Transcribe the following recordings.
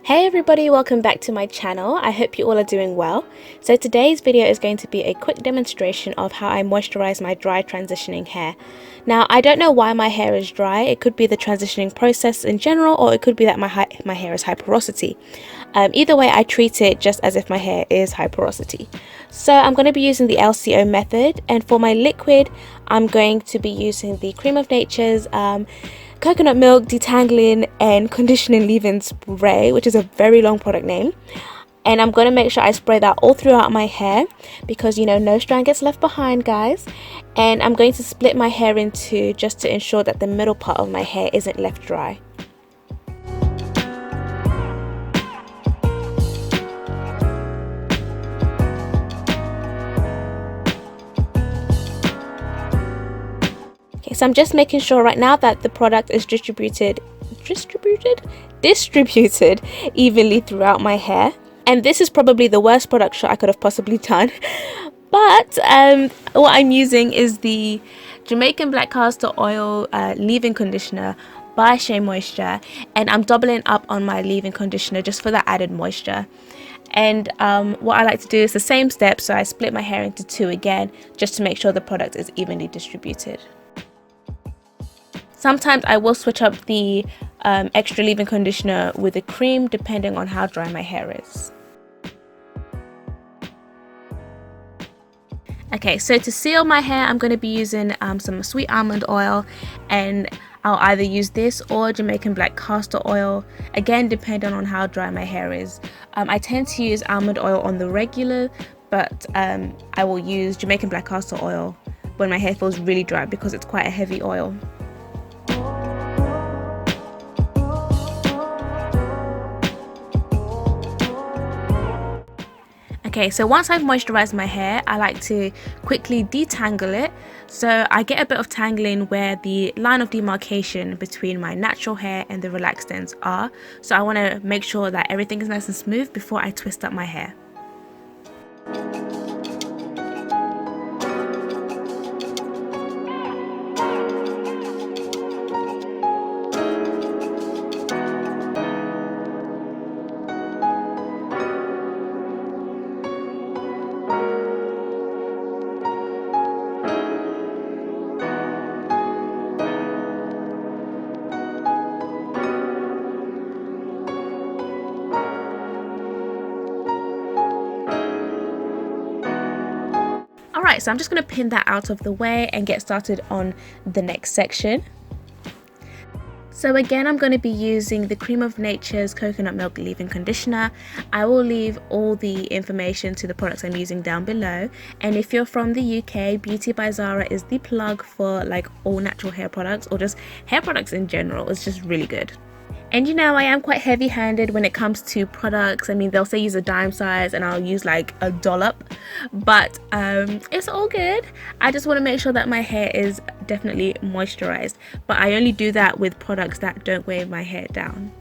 Hey everybody, welcome back to my channel. I hope you all are doing well. So today's video is going to be a quick demonstration of how I moisturize my dry transitioning hair. Now I don't know why my hair is dry. It could be the transitioning process in general, or it could be that my hair is high porosity. Either way, I treat it just as if my hair is high porosity. So I'm going to be using the LCO method, and for my liquid I'm going to be using the Cream of Nature's coconut milk detangling and conditioning leave-in spray, which is a very long product name. And I'm going to make sure I spray that all throughout my hair because, you know, no strand gets left behind, guys. And I'm going to split my hair in two just to ensure that the middle part of my hair isn't left dry. So I'm just making sure right now that the product is distributed evenly throughout my hair. And this is probably the worst product shot I could have possibly done. But what I'm using is the Jamaican Black Castor Oil leave-in conditioner by Shea Moisture, and I'm doubling up on my leave-in conditioner just for that added moisture. And what I like to do is the same steps, so I split my hair into two again just to make sure the product is evenly distributed. Sometimes I will switch up the extra leave-in conditioner with a cream depending on how dry my hair is. Okay, so to seal my hair I'm going to be using some sweet almond oil, and I'll either use this or Jamaican Black Castor Oil, again depending on how dry my hair is. I tend to use almond oil on the regular, but I will use Jamaican Black Castor Oil when my hair feels really dry because it's quite a heavy oil. Okay, so once I've moisturized my hair, I like to quickly detangle it. So I get a bit of tangling where the line of demarcation between my natural hair and the relaxed ends are. So I want to make sure that everything is nice and smooth before I twist up my hair. Alright, so I'm just going to pin that out of the way and get started on the next section. So again, I'm going to be using the Cream of Nature's Coconut Milk Leave-In Conditioner. I will leave all the information to the products I'm using down below. And if you're from the UK, Beauty by Zara is the plug for like all natural hair products or just hair products in general. It's just really good. And you know, I am quite heavy-handed when it comes to products. I mean, they'll say use a dime size and I'll use like a dollop, but it's all good. I just want to make sure that my hair is definitely moisturized, but I only do that with products that don't weigh my hair down.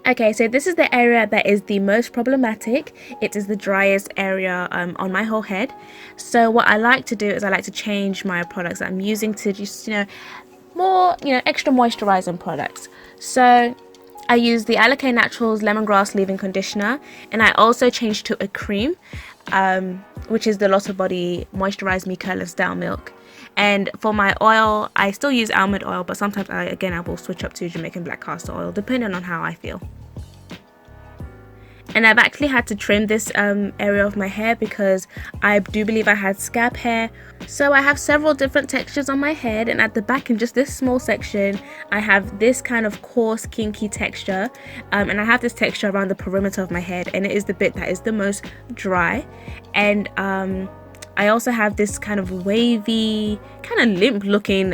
Okay, so this is the area that is the most problematic. It is the driest area on my whole head. So what I like to do is I like to change my products that I'm using to just, more, extra moisturizing products. So I use the Alakay Naturals Lemongrass Leave-In Conditioner, and I also changed to a cream, which is the Lotta Body Moisturize Me Curless Down Milk. And for my oil, I still use almond oil, but sometimes I will switch up to Jamaican Black Castor Oil, depending on how I feel. And I've actually had to trim this area of my hair because I do believe I had scab hair. So I have several different textures on my head, and at the back in just this small section I have this kind of coarse kinky texture, and I have this texture around the perimeter of my head, and it is the bit that is the most dry. And I also have this kind of wavy, kind of limp looking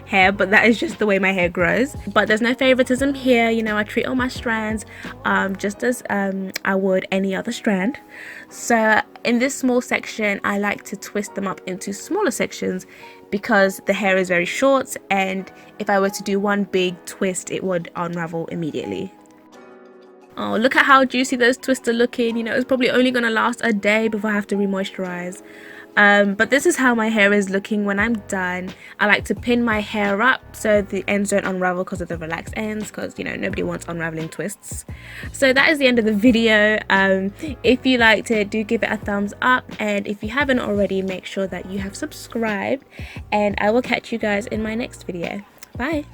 hair, but that is just the way my hair grows. But there's no favoritism here, I treat all my strands just as I would any other strand. So in this small section I like to twist them up into smaller sections because the hair is very short, and if I were to do one big twist it would unravel immediately. Oh, look at how juicy those twists are looking. You know, it's probably only going to last a day before I have to re-moisturize. But this is how my hair is looking when I'm done. I like to pin my hair up so the ends don't unravel because of the relaxed ends, because, you know, nobody wants unraveling twists. So that is the end of the video. If you liked it, do give it a thumbs up, and if you haven't already, make sure that you have subscribed, and I will catch you guys in my next video. Bye.